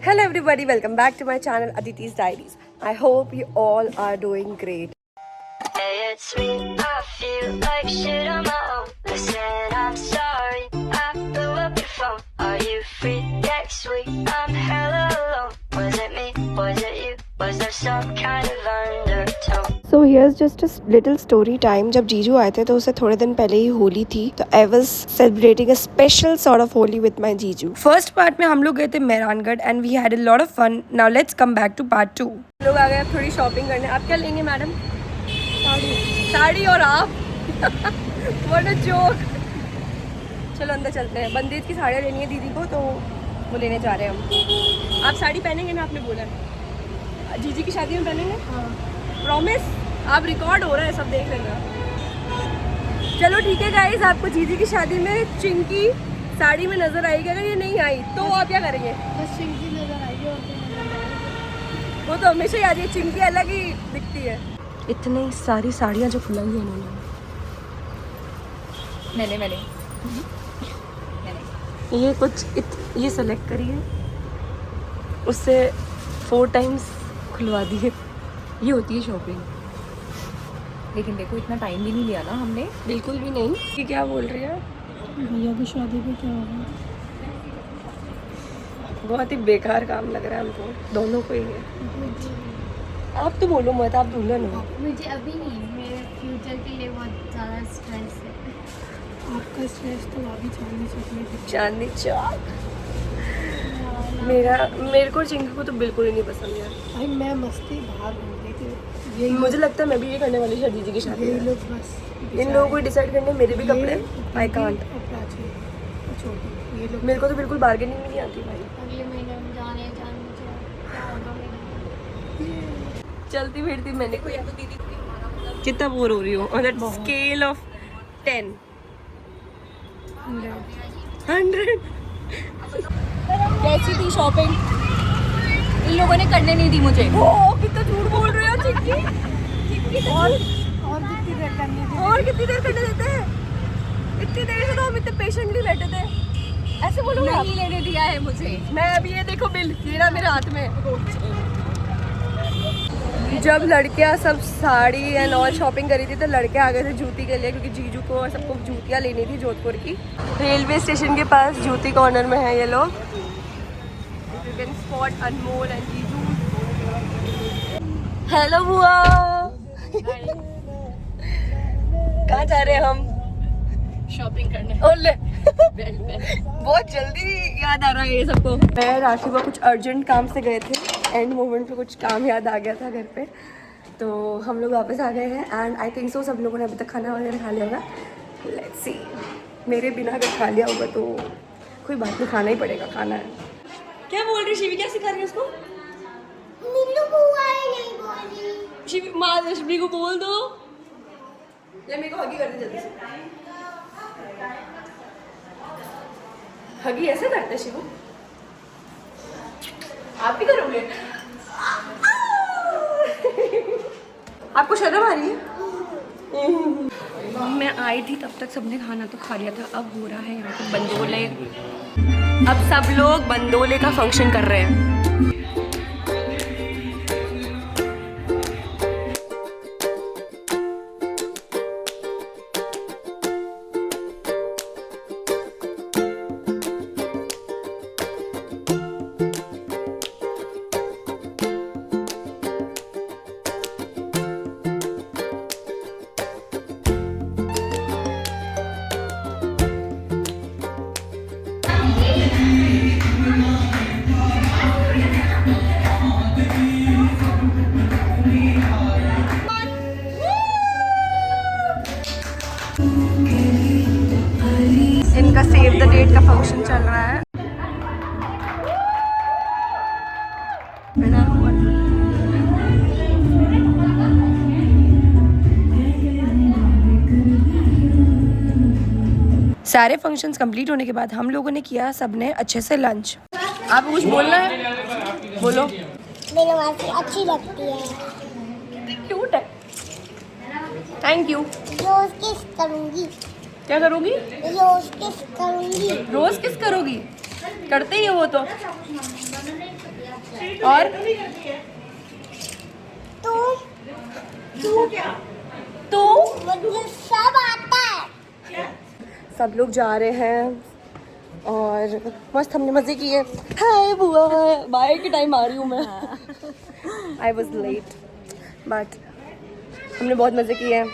Hello everybody, welcome back to my channel Aditi's Diaries. I hope you all are doing great. Hey, it's me. I feel like shit on my own. Listen, I'm sorry. I blew up your phone. Are you free next week? I'm hella alone. Was it me? Was it you? Was there some kind of undertone? So here's just a little story time. जब जीजू आए थे तो उससे थोड़े दिन पहले ही होली थी, तो I was celebrating a special sort of Holi with my जीजू. First part में हम लोग गए थे Mehrangarh and we had a lot of fun. Now let's come back to part 2. हम लोग आ गए अब थोड़ी शॉपिंग करने. आप क्या लेंगे मैडम? साड़ी और आप? What a joke. चलो अंदर चलते हैं. बंदेज की साड़ियाँ लेनी है दीदी को, तो वो लेने जा रहे हैं हम. आप साड़ी पहनेंगे ना, आपने बोला है. जीजी की शादी में पहनेंगे? हाँ. प्रॉमिस? आप रिकॉर्ड हो रहा है, सब देख लेना. चलो ठीक है गाइस, आपको जीजी की शादी में चिंकी साड़ी में नजर आएगी. अगर ये नहीं आई तो आप क्या करेंगे? बस चिंकी नजर आएगी और वो तो हमेशा ही आ रही है. चिंकी अलग ही दिखती है. इतनी सारी साड़ियाँ जो खुलाई है इन्होंने. मैंने ये कुछ ये सेलेक्ट करी है, उससे 4 टाइम्स खुलवा दी है. ये होती है शॉपिंग. लेकिन देखो इतना टाइम भी नहीं लिया ना हमने. बिल्कुल भी नहीं. कि क्या बोल रही है? भैया की शादी पे क्या होगा? बहुत ही बेकार काम लग रहा है हमको, दोनों को ही है. आप तो बोलो मत, आप दुल्हन हो. मुझे अभी नहीं, मेरे फ्यूचर के लिए बहुत ज़्यादा स्ट्रेस है. आपका स्ट्रेस तो अभी चांदनी चौक में. चांदनी चौक मेरे को चिंकी को तो बिल्कुल ही नहीं पसंद है. भाई मैं मस्ती बाहर घूम रही थी. ये मुझे लगता है मैं भी ये करने वाली शादी जी की शादी ये में. लोग बस इन लोगों को डिसाइड करने मेरे भी कपड़े. I can't. ये लोग मेरे को तो बिल्कुल बार्गेनिंग भी नहीं आती भाई. अगले महीने हम जा रहे हैं जानने क्या होगा मेरा. चलती फिरती मैंने को या तो दीदी कितना बोर हो रही हो ऑन दैट स्केल ऑफ 10. 100. कैसी थी शॉपिंग? इन लोगों ने करने नहीं दी मुझे. ओ कितना झूठ बोल रहे हो चिक्की. और कितनी देर करनी थी? और कितनी देर करने देते हैं? इतनी देर से तो हम इतने पेशेंटली बैठे थे. ऐसे बोलो ना. नहीं लेने दिया है मुझे. मैं अभी ये देखो बिल गिरा मेरे हाथ में. जब लड़कियां सब साड़ी एंड ऑल शॉपिंग करी थी तो लड़के आ गए थे जूती के लिए, क्योंकि जीजू को सबको जूतियां लेनी थी जोधपुर की. रेलवे स्टेशन के पास जूती कॉर्नर में है ये लोग. You can spot Anmol and जीजू. हेलो बुआ. कहाँ जा रहे हैं हम? शॉपिंग करने. ओले बहुत जल्दी याद आ रहा है ये सबको. मैं राशि को कुछ अर्जेंट काम से गए थे. एंड मोमेंट पे कुछ काम याद आ गया था घर पे, तो हम लोग वापस आ गए हैं. एंड आई थिंक सो सब लोगों ने अभी तक खाना वगैरह खा लिया होगा. Let's see. मेरे बिना अगर खा लिया होगा तो कोई बात नहीं, खाना ही पड़ेगा. खाना है. क्या बोल रही शिवी? क्या सिखा रही है उसको? शिवी माँ शिवी को बोल दो. ले मेरे को हगी कर दे जल्दी से. हगी ऐसे करते शिवू? आप भी करोगे? आपको शर्म आ रही है? मैं आई थी तब तक सबने खाना तो खा लिया था. अब हो रहा है यहाँ पे बंदोले. अब सब लोग बंदोले का फंक्शन कर रहे हैं. इनका सेव द डेट का फंक्शन चल रहा है. सारे फंक्शंस कंप्लीट होने के बाद हम लोगों ने किया सबने अच्छे से लंच. आप कुछ बोलना है? बोलो. मेरी मासी अच्छी लगती है. क्यूट है. Thank you. रोज किस करूंगी. क्या करोगी? रोज किस करूंगी. रोज किस करोगी? करते ही हो वो तो. और तू मुझे सब आता है। सब लोग जा रहे हैं और मस्त हमने मज़े किए। हाय बुआ, बाय के टाइम आ रही हूँ मैं। आई वॉज लेट बट हमने बहुत मज़े किए हैं,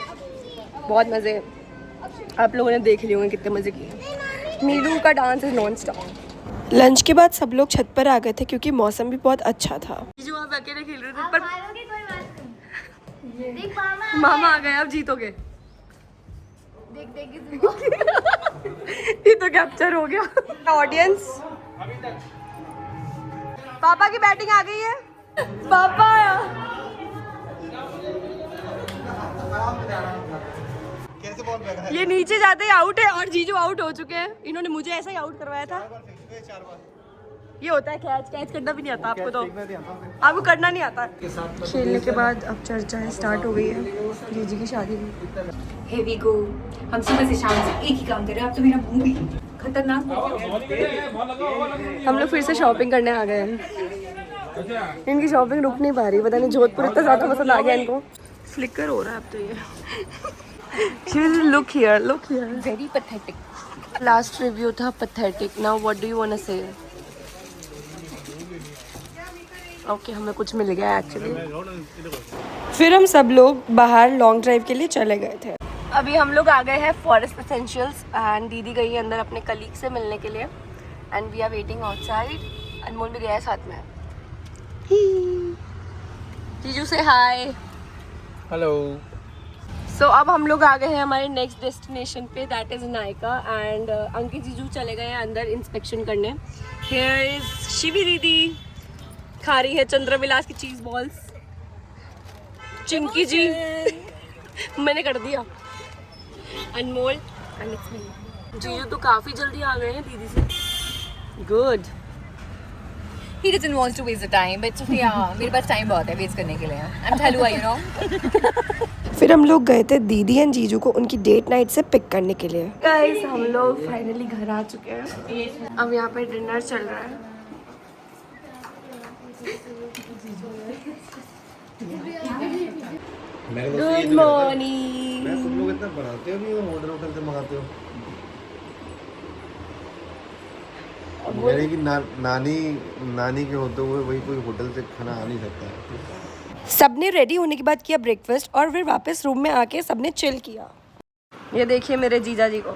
बहुत मज़े। आप लोगों ने देख लिए होंगे कितने मज़े किए। मीनू का dance is non stop. Lunch के बाद सब लोग छत पर आ गए थे क्योंकि मौसम भी बहुत अच्छा था। जो आप अकेले खेल रहे थे पर हारोगे कोई बात नहीं। देख मामा मामा आ गए, आप जीतोगे। देख देख किसी को। ये तो कैप्चर हो गया। ऑडियंस, पापा की बैटिंग आ गई है। पापा ये नीचे जाते ही आउट है और जीजू आउट हो चुके हैं। इन्होंने मुझे ऐसा ही आउट करवाया था। ये होता है कैच, कैच करना भी नहीं आता आपको, तो आपको करना नहीं आता। खेलने के बाद अब चर्चा स्टार्ट हो गई है जीजी की शादी में। Here we go. हम सुबह से शाम से एक ही काम कर रहे हैं। अब तो मेरा मुंह भी खतरनाक हो गया। हम लोग फिर से शॉपिंग करने आ गए हैं। इनकी शॉपिंग रुक नहीं पा रही, पता नहीं जोधपुर इतना ज़्यादा पसंद आ गया इनको। फ्लिकर हो रहा है अब तो ये। Look here, look here. Very pathetic. Last review था pathetic. Now what do you want to say? Okay, हमें कुछ मिल गया एक्चुअली। फिर हम सब लोग बाहर लॉन्ग ड्राइव के लिए चले गए थे। अभी हम लोग आ गए हैं फॉरेस्ट एसेंशियल्स एंड दीदी गई है अंदर अपने कलीग से मिलने के लिए and we are waiting outside. Anmol भी गया है साथ में। जीजू से हाय। हेलो। सो अब हम लोग आ गए हैं हमारे नेक्स्ट डेस्टिनेशन पे, दैट इज़ नायका एंड अंकित जीजू चले गए हैं अंदर इंस्पेक्शन करने। हियर इज शिवी दीदी खा रही है चंद्रविलास की चीज़ बॉल्स। चिंकी जी मैंने कर दिया। अनमोल एंड इट्स मी। जीजू तो काफ़ी जल्दी आ गए हैं दीदी से। Good. He doesn't want to waste the time, but yeah, मेरे पास टाइम बहुत है वेस्ट करने के लिए। I'm Thalua, you know. फिर हम लोग गए थे दीदी एंड जीजू को उनकी डेट नाइट से पिक करने के लिए। गाइस हम लोग फाइनली घर आ चुके हैं। अब यहाँ पे डिनर चल रहा है। Good morning. तुम लोग इतना बनाते हो नहीं और होटल से मंगाते हो? मेरे की नानी के होते हुए वही कोई होटल से खाना आ नहीं सकता। सबने रेडी होने के बाद किया ब्रेकफास्ट और फिर वापस रूम में आके सबने चिल किया। ये देखिए मेरे जीजा जी को,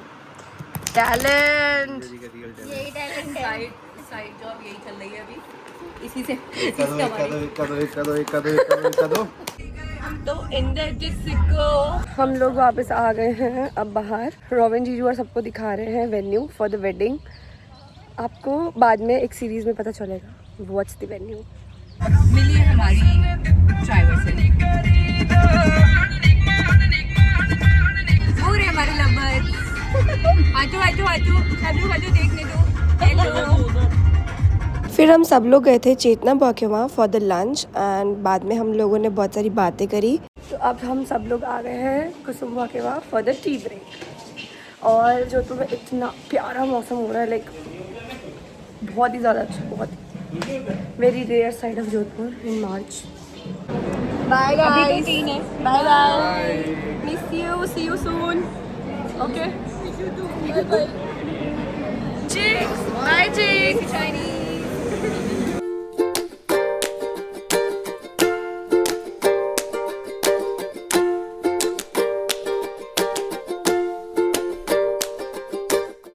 टैलेंट। यही टैलेंट है। साइड जॉब यही चल रही है अभी। इसी से तो हम लोग वापस आ गए हैं अब बाहर। रोबिन जीजू और सबको दिखा रहे हैं वेन्यू फॉर द वेडिंग। आपको बाद में एक सीरीज में पता चलेगा व्हाट्स द वेन्यू। मिली है हमारी ड्राइवर से। वो रे हमारे लवर्स। आजू देखने दो। हेलो। फिर हम सब लोग गए थे चेतना बुआ के वहाँ फॉर द लंच एंड बाद में हम लोगों ने बहुत सारी बातें करी। तो अब हम सब लोग आ गए हैं कुसुम बुआ के वहाँ फॉर द टी ब्रेक। और जोधपुर में इतना प्यारा मौसम हो रहा है, लाइक बहुत ही ज़्यादा अच्छा, बहुत very rare side of Jodhpur in March. Bye guys. Bye bye. Miss you, see you soon. Okay. Chicks, bye chicks.